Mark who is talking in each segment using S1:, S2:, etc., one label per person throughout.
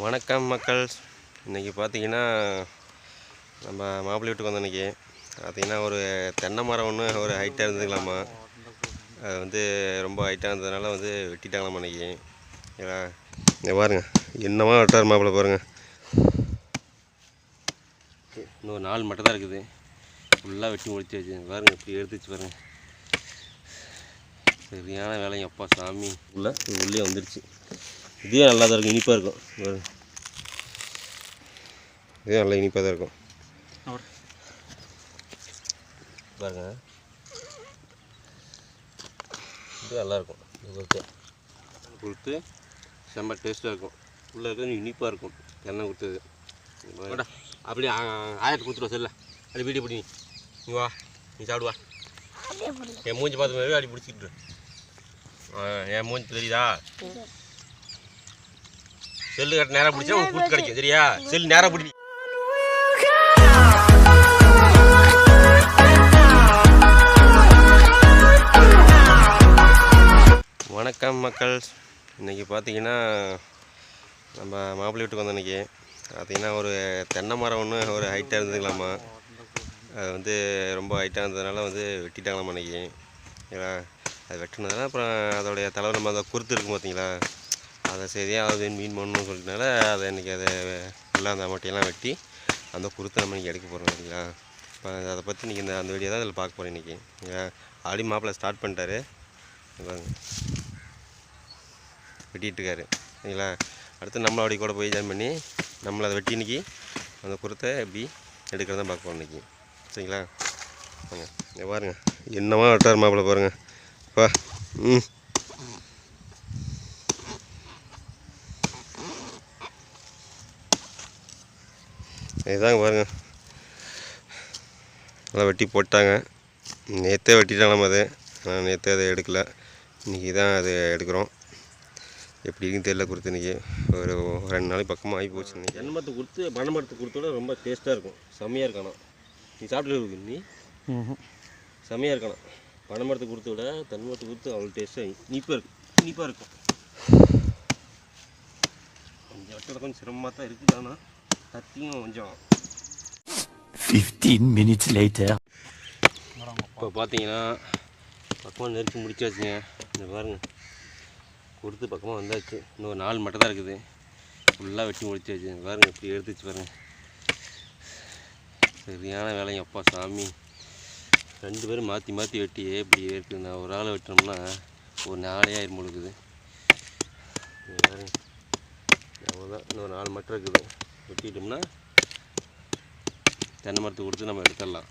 S1: வணக்கம் மக்கள். இன்றைக்கி பார்த்தீங்கன்னா நம்ம மாப்பிள்ளை வீட்டுக்கு வந்தோம். இன்றைக்கி பார்த்திங்கன்னா ஒரு தென்னை மரம் ஒன்று ஒரு ஹைட்டாக இருந்துக்கலாமா, அது ரொம்ப ஹைட்டாக இருந்ததுனால வெட்டிட்டாங்களாமா இன்றைக்கி. இங்கே பாருங்கள், என்னமா வெட்டார் மாப்பிள்ளை பாருங்கள். இன்னும் 4 மட்டும் தான் இருக்குது, ஃபுல்லாக வெட்டி முடிச்சு வச்சு பாருங்கள். இப்படி எடுத்துச்சு பாருங்கள், சரியான வேலைங்க. அப்பா சாமி உள்ளே வந்துடுச்சு. இதே நல்லா தான் இருக்கும், இனிப்பாக இருக்கும். இதே நல்லா இனிப்பாக தான் இருக்கும் பாருங்க. இது நல்லாயிருக்கும், கொடுத்து செம்ம டேஸ்ட்டாக இருக்கும். உள்ளே இருக்கிறது இனிப்பாக இருக்கும். தென்னை கொடுத்தது அப்படி ஆயிரத்து கொடுத்துருவா. சரில அப்படி வீடியோ பிடி, நீ வா, நீ சாப்பிடுவா. என் மூஞ்சி பார்த்து மாதிரி அப்படி பிடிச்சிக்கிட்டு என் மூஞ்சி தெரியுதா? செல்லு கட்ட நேராக பிடிச்சா உங்களுக்கு கூட்டு கிடைக்கும். சரியா? செல்லு நேராக பிடி. வணக்கம் மக்கள். இன்றைக்கி பார்த்தீங்கன்னா நம்ம மாப்பிள்ளை வீட்டுக்கு வந்தோம். இன்றைக்கி பார்த்தீங்கன்னா ஒரு தென்னை மரம் ஒன்று ஒரு ஹைட்டாக இருந்துக்கலாமா, அது ரொம்ப ஹைட்டாக இருந்ததுனால வெட்டிட்டாங்களாமா இன்றைக்கி. அது வெட்டினதுனால அப்புறம் அதோடைய தலைவர் நம்ம அதை குறுத்து இருக்கும் பார்த்தீங்களா, அதை சரியாக மீன் பண்ணணும்னு சொல்லிட்டனால அதை இன்றைக்கி அதை எல்லாம் அந்த மட்டையெல்லாம் வெட்டி அந்த குறுத்தை நம்ம இன்றைக்கி எடுக்க போகிறோம். சரிங்களா? இப்போ அதை பற்றி இன்றைக்கி அந்த வீடியோ தான் அதில் பார்க்க போகிறேன். இன்றைக்கி ஆல்ரெடி மாப்பிள்ளை ஸ்டார்ட் பண்ணிட்டாரு, வெட்டிகிட்ருக்காரு. சரிங்களா? அடுத்து நம்மளை அப்படி கூட போய் ஜாயின் பண்ணி நம்மளை அதை வெட்டி இன்றைக்கி அந்த குறுத்தை எப்படி எடுக்கிறதான் பார்க்க போகிறோம் இன்றைக்கி. சரிங்களா? வாங்க, இங்கே பாருங்கள், என்னமா வெட்டார் மாப்பிள்ளை பாருங்கள். பா இதுதாங்க பாருங்கள், நல்லா வெட்டி போட்டாங்க. நேற்றே வெட்டிட்டாலும் அது நான் நேற்றே அதை எடுக்கலை, இன்றைக்கி தான் அது எடுக்கிறோம். எப்படி இருக்குன்னு தெரியல. கொடுத்து இன்றைக்கி ஒரு 2 நாளைக்கு பக்கமாக ஆகி போச்சு. இன்றைக்கி தென்னை மரத்தை கொடுத்து பனை மரத்தை கொடுத்தோட ரொம்ப டேஸ்ட்டாக இருக்கும், செம்மையாக இருக்கணும். நீ சாப்பிட்டு இருக்கு நீ செம்மையாக இருக்கணும். பனை மரத்தை கொடுத்த விட தென்னை மரத்தை கொடுத்து அவ்வளோ டேஸ்ட்டாக இனிப்பாக இருக்கும். கொஞ்சம் வெட்டோட கொஞ்சம் சிரமமாக தான் இருக்குது, ஆனால் கத்தியும் கொஞ்சம்
S2: 15 minutes later.
S1: இப்போ பார்த்தீங்கன்னா பக்கமாக நெருக்கி முடிச்சாச்சுங்க. இந்த பாருங்கள், கொடுத்து பக்கமாக வந்தாச்சு. இன்னும் 4 மட்டும் தான் இருக்குது, ஃபுல்லாக வெட்டி முடிச்சாச்சு. பாருங்கள் இப்படி எடுத்துச்சு பாருங்கள், சரியான வேலைங்க. அப்பா சாமி, 2 பேரும் மாற்றி மாற்றி வெட்டி இப்படி இருக்குது. நான் ஒரு ஆளை வெட்டினோம்னா ஒரு 4 ஆயிரம் முழுக்குது. பாருங்க, அவ்வளோதான். இன்னொரு 4 மட்டும் இருக்குது, வெட்டிட்டோம்னா தென்னை மரத்தை கொடுத்து நம்ம எடுத்துடலாம்.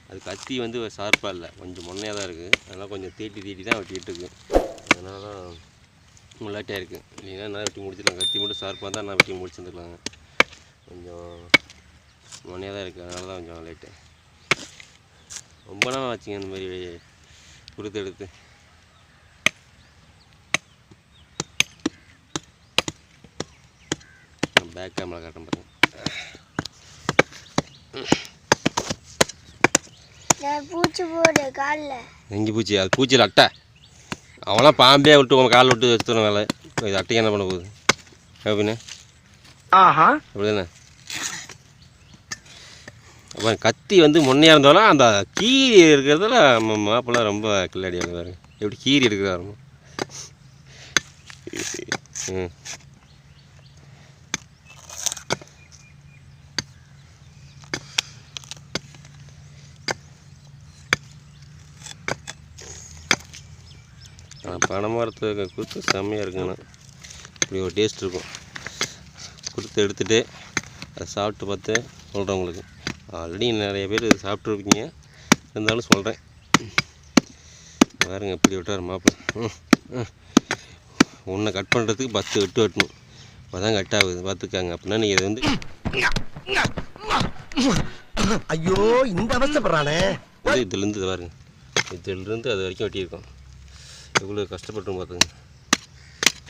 S1: அது கத்தி ஷார்ப்பாக இல்லை, கொஞ்சம் முன்னையாக தான் இருக்குது. அதனால் கொஞ்சம் தீட்டி தான் வெட்டிகிட்டு இருக்குது. அதனால தான் முள்ளாட்டியாக இருக்குது. இல்லைன்னா நான் வெட்டி முடிச்சிடலாம். கத்தி மட்டும் ஷார்ப்பாக தான் நான் வெட்டி முடிச்சுருந்துக்கலாங்க. கொஞ்சம் முன்னையாக தான் இருக்குது, அதனால தான் கொஞ்சம் லேட்டு. ரொம்ப நாள் ஆச்சுங்க இந்த மாதிரி குறுத்து எடுத்து. பேக் கேமரா காட்டுறேன் பாருங்க.
S3: பூச்சி போடு காலில்.
S1: எங்கே பூச்சி? அது பூச்சியில் அட்டை. அவங்களாம் பாம்பே விட்டு உங்கள் காலில் விட்டு வச்சுத்தரும் வேலை. இப்போ இது அட்டைக்கு என்ன பண்ண போகுது அப்படின்னு அப்படி தானே. அப்போ கத்தி முன்னையாக இருந்தாலும் அந்த கீரி இருக்கிறதுல நம்ம மாப்பிள்ளை ரொம்ப கில்லாடி எழுதாரு. எப்படி கீரி எடுக்கிறாரு. பனை மரத்துக்கு கொடுத்து செம்மையாக இருக்குங்கண்ணா. இப்படி ஒரு டேஸ்ட் இருக்கும். கொடுத்து எடுத்துகிட்டு அதை சாப்பிட்டு பார்த்து சொல்கிறேன் உங்களுக்கு. ஆல்ரெடி நிறைய பேர் சாப்பிட்ருப்பீங்க, இருந்தாலும் சொல்கிறேன். பாருங்க இப்படி விட்டார் மாப்பிள்ளை. ஒன்றை கட் பண்ணுறதுக்கு 10 வெட்டு வெட்டணும், அப்போதான் கட் ஆகுது. பார்த்துக்காங்க. அப்படின்னா நீங்கள் இதை
S2: ஐயோ இந்த அவசரப்படுறானே.
S1: இதுலேருந்து பாருங்க, இதுலேருந்து அது வரைக்கும் வெட்டியிருக்கோம். எவ்வளோ கஷ்டப்பட்டு பார்த்துங்க.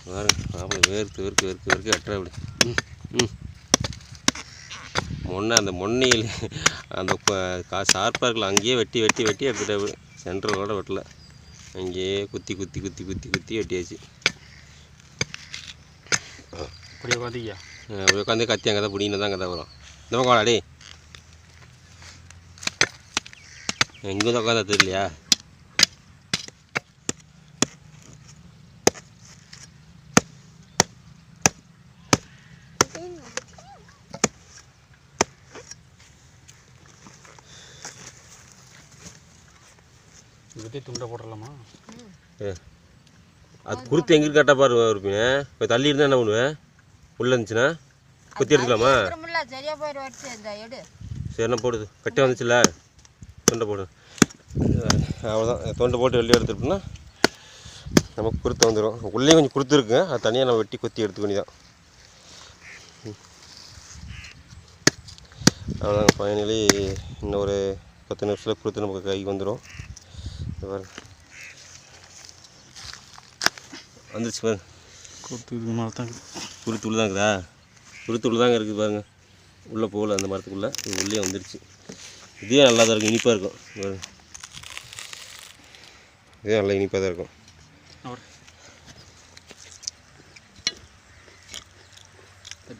S1: பாருங்க மாப்பிள்ளை வேர்க்கு அட்டா அப்படி. அந்த முன்னையில் அந்த ஷார்ப்பாக இருக்கலாம், அங்கேயே வெட்டி எடுத்துகிட்டு சென்ட்ரலோட வெட்டலை, அங்கேயே குத்தி வெட்டியாச்சு.
S4: அப்படியே உட்காந்துக்கியா
S1: அப்படி உட்காந்து கத்தி அங்கே தான் பிடின்னு தான் அங்கே தான் வரும் இந்த பக்கம் வாடா டே எங்கே தான் உட்காந்தா தெரியலையா
S4: இதுக்கே துண்டை போட்டுடலாமா
S1: அது குருத்து எங்கே கரெக்டாக பாரு இருப்பீங்க இப்போ தள்ளி இருந்தால் என்ன பண்ணுவேன் உள்ளே இருந்துச்சுன்னா குத்தி எடுக்கலாமா
S5: சரியா போயிடுவாச்சு இந்த எடு
S1: சரி என்ன போடுது கட்டி வந்துச்சுல்ல தொண்டை போடு அவ்வளோதான் தொண்டை போட்டு வெளியே எடுத்துட்டோம்னா நமக்கு குருத்து வந்துடும் உள்ளே கொஞ்சம் குருத்து இருக்குங்க அது தனியாக நம்ம வெட்டி கொத்தி எடுத்துக்க வேண்டியதான் அவ்வளோதாங்க ஃபைனலி இன்னும் ஒரு 10 நிமிஷத்தில் குருத்து நமக்கு கைக்கு வந்துடும் வந்துருச்சு பாருங்க
S4: கொடுத்து இது மாதிரி தான்
S1: குருத்து உள்ள தான் இருக்குதா குருத்து உள்ள தாங்க இருக்குது பாருங்கள் உள்ளே போகல அந்த மரத்துக்குள்ளே இது உள்ளே வந்துருச்சு இதே நல்லா தான் இருக்கும் இனிப்பாக இருக்கும் பாருங்க இதே நல்லா இனிப்பாக தான் இருக்கும்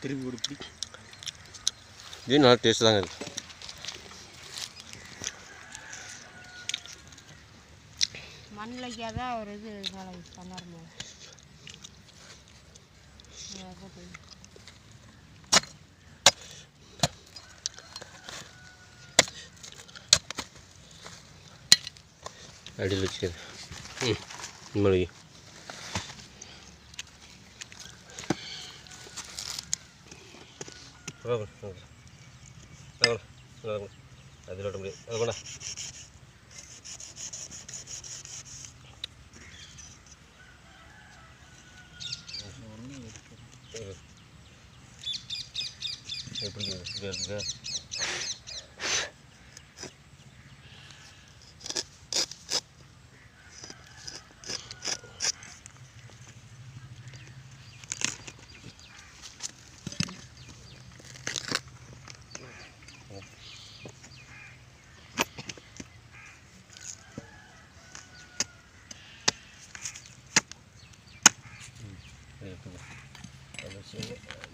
S4: திருப்பி கொடுப்பி
S1: இதே நல்லா டேஸ்ட் தாங்க இருக்குது
S5: மண்ணில் வைக்காதான் ஒரு இது பண்ணாருமா
S1: அடியில் வச்சுக்கிறேன் இனிமேல் அதில் விட முடியாது அது கொண்டா எப்படி இருக்குங்க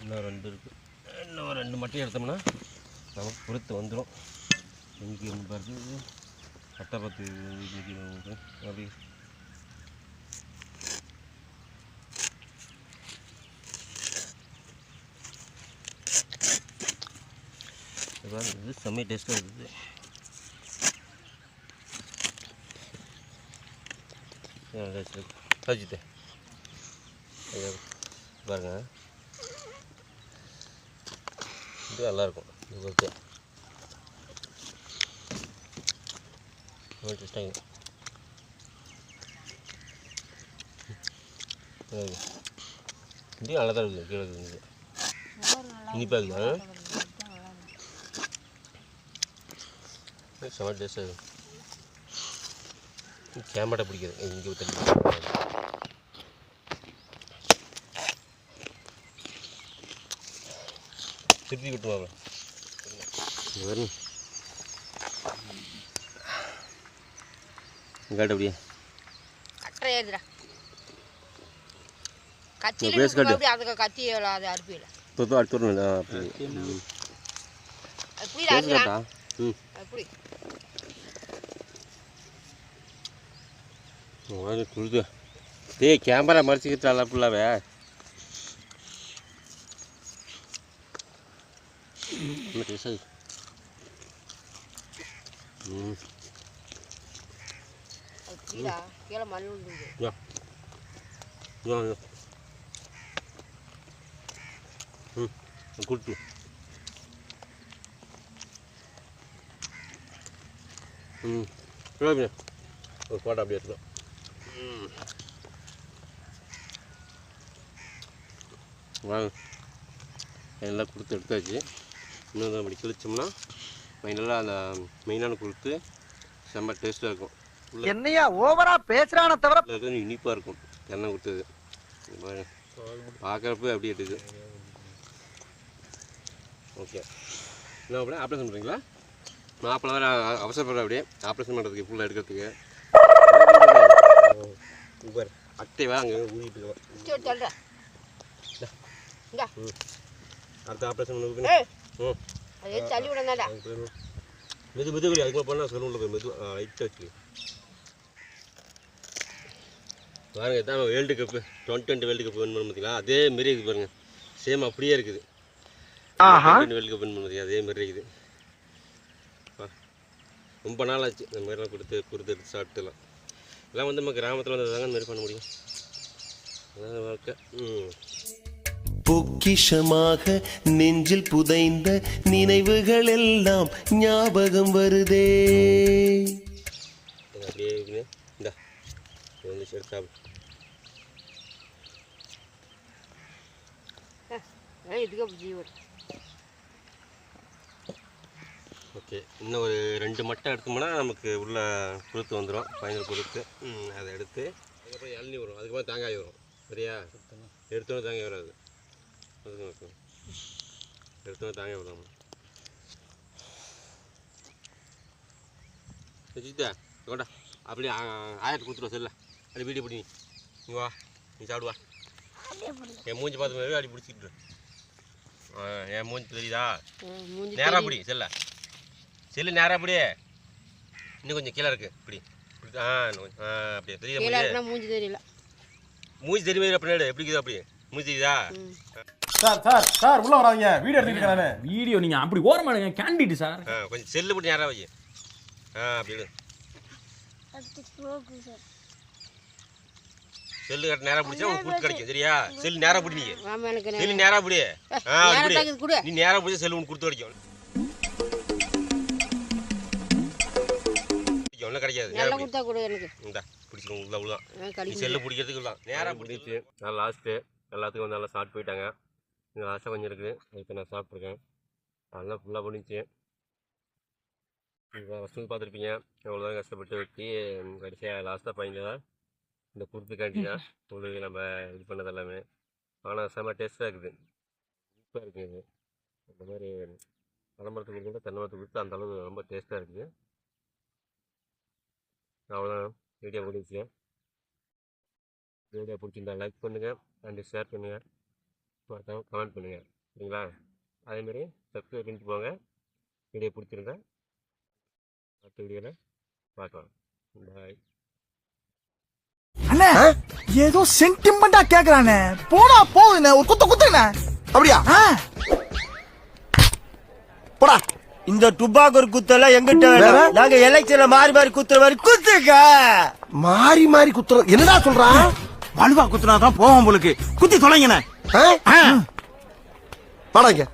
S1: இன்னும் 2 இருக்குது இன்னும் 2 மட்டும் எடுத்தோம்னா நமக்கு பொறுத்து வந்துடும் இன்றைக்கி ஒன்று பாருது கட்டை 10 இன்றைக்கி அப்படி இது செம்ம டேஸ்ட்டாக இருக்குது அஜித்தே பாருங்க இது நல்லாயிருக்கும் இது ஓகே டேஸ்ட்டாக இது நல்லா தான் இருக்குது கீழே இருக்குது இனிப்பாக இருக்குது செம்ம டேஸ்ட்டாக இருக்குது கேமரா பிடிக்காது இங்கே தள்ளி திருப்பி விட்டுருவாங்க வரும் காட்டு அப்படியே
S5: கட்டை ஏதுடா கத்தி
S1: பேஸ் காட்டு
S5: அதுக்கு கத்தி அது அறுப்பில
S1: இப்போ அடுத்து வரணும் அப்படி
S5: அப்படி
S1: காட்டா ம்
S5: அப்படி
S1: குழுது டேய் கேமரா மறைச்சிக்கிட்டால ஃபுல்லாகவே டேஸ்டாக
S5: கீழே மண் உண்டு
S1: கொடுத்து ஒரு போட்டோ அப்படியே எடுத்துக்கலாம் வாங்க எல்லாம் கொடுத்து எடுத்தாச்சு இன்னும் அப்படி கிழிச்சோம்னா ஃபைனலாக அந்த மெயினான கொடுத்து செம்ம டேஸ்ட்டாக இருக்கும்
S2: என்னையா ஓவரா பேசுறான தவிர
S1: கொஞ்சம் இனிப்பாக இருக்கும் எண்ணெய் கொடுத்தது பார்க்குறப்ப அப்படியே இருக்குது ஓகே என்ன அப்படியே ஆப்ரேஷன் பண்ணுறீங்களா மாப்பிள்ள வேறு அவசரப்படுற அப்படியே ஆப்ரேஷன் பண்ணுறதுக்கு ஃபுல்லாக எடுக்கிறதுக்கு அட்டை வேறு அங்கே ஊதிட்டு
S5: இந்தா.
S1: அடுத்த ஆப்ரேஷன்
S5: ஏய் அது தள்ளி விடந்தாடா.
S1: மெது மெதுவலி அதுக்குள்ள போனால் சொல்லுள்ள போய் மெது லைட்டாக வச்சு பாருங்க. இதான் world cup 2020 world cup win பண்ண பார்த்தீங்களா, அதே மாரி இருக்குது பாருங்க. சேம் அப்படியே இருக்குது. 2020 வேர்ல்டு கப் வின் பண்ண பார்த்தீங்க அதே மாதிரி இருக்குது. ரொம்ப நாள் ஆச்சு இந்த மாதிரிலாம் கொடுத்து சாப்பிட்டுலாம். எல்லாம் வந்து நம்ம கிராமத்தில் வந்து தாங்க இந்த மாதிரி பண்ண முடியும். அதான் வாழ்க்கை.
S6: பொக்கிஷமாக நெஞ்சில் புதைந்த நினைவுகள் எல்லாம் ஞாபகம் வருதே.
S1: அப்படியே இந்தா வந்து சாப்பிடு.
S5: இதுக்கு ஜீவன்.
S1: ஓகே, இன்னும் ஒரு 2 மட்டை எடுத்தோம்னா நமக்கு உள்ள குருத்து வந்துடும், ஃபைனல் குருத்து. அதை எடுத்து அதுக்கப்புறம் இளநீ வரும், அதுக்கப்புறம் தேங்காய் வரும். சரியா? எடுத்தோன்னே தேங்காய் வராது, அதுக்கு எடுத்தோன்னே தேங்காய் வரும். வச்சுட்டா கொண்டா அப்படியே ஆயிரத்து கொடுத்துருவோம். சரில அப்படி வீடியோ பிடி, நீ வா, நீ சாப்பிடுவா. என் மூஞ்சி பார்த்த மாதிரி அப்படி பிடிச்சிக்கிட்டு. என் மூஞ்சி தெரியுதா? நேராக பிடி செல்ல, செல்லு நேராக அப்படியே. இன்னும் கொஞ்சம் கீழே இருக்கு இப்படி. அப்படியே தெரியுதா?
S5: மூஞ்சி தெரியல.
S1: மூஞ்சி தெரியுது அப்படியே எப்படி இருக்குது? அப்படியே மூஞ்சி தெரியுதா?
S7: சார் உள்ள வராதீங்க, வீடியோ எடுத்துக்கிட்டு நானு.
S4: வீடியோ நீங்கள் அப்படி ஓரமாக எடுங்க, கேண்டிட் சார்.
S1: கொஞ்சம் செல்லு போட்டு நேராக வை. அப்படி எடு. செல்லு கட்ட நேராக பிடிச்சா உங்களுக்கு கூட்டு கிடைக்கும். சரியா? செல்லு நேராக பிடி. நீ செல்லு நேராக பிடி. நீ நேராக பிடிச்சா செல்லு உனக்கு கொடுத்து கிடைக்கும். ஒன்றும் கிடைக்காது. நேராக கொடுத்தா கூட எனக்கு இந்தா பிடிச்சிக்கோங்க. உள்ள உள்ளதான் நீ செல்லு பிடிக்கிறதுக்கு உள்ள நேராக பிடிச்சி. நான் லாஸ்ட்டு எல்லாத்துக்கும் வந்து நல்லா சாப்பிட்டு போயிட்டாங்க. இங்கே லாஸ்ட்டாக கொஞ்சம் இருக்குது, இப்போ நான் சாப்பிட்ருக்கேன். அதெல்லாம் ஃபுல்லாக பண்ணிச்சு. ஃபஸ்ட்டு பார்த்துருப்பீங்க எவ்வளோதான் கஷ்டப்பட்டு வெட்டி கடைசியாக லாஸ்ட்டாக ஃபைனல் தான் இந்த குருத்துக்காண்டி தான் உங்களுக்கு நம்ம இது பண்ணது எல்லாமே. ஆனால் செம்ம டேஸ்ட்டாக இருக்குது, சூப்பராக இருக்குது. இது இந்த மாதிரி பனைமரத்துக்கு கொடுத்து தென்னை மரத்துக்கு கொடுத்து அந்த அளவுக்கு ரொம்ப டேஸ்ட்டாக இருக்குது. அவ்வளோதான், வீடியோ முடிச்சு. வீடியோ பிடிச்சிருந்தா லைக் பண்ணுங்கள் அண்டு ஷேர் பண்ணுங்கள், மறக்காம கமெண்ட் பண்ணுங்கள். சரிங்களா? அதேமாரி சப்ஸ்கிரைப் பண்ணிட்டு போங்க. வீடியோ பிடிச்சிருந்தா அடுத்த வீடியோவில் பார்க்கலாம். பாய்.
S2: அண்ணே ஏதோ சென்டிமெண்டா கேக்குறானே, போடா போகுதுண்ணே, ஒரு குத்துங்கண்ணே. அப்படியா? போடா.
S8: இந்த டுபாக்கூர் குத்தெல்லாம் எங்கிட்ட வேணும். நாங்க எலெக்ஷன்ல மாறி மாறி குத்துற மாதிரி குத்துக்க.
S2: மாறி மாறி குத்துற என்னடா சொல்றான்?
S7: வலுவா குத்துனாதான் போவோம் உங்களுக்கு. குத்தி தொலைங்கண்ணே.
S2: வாடாங்க.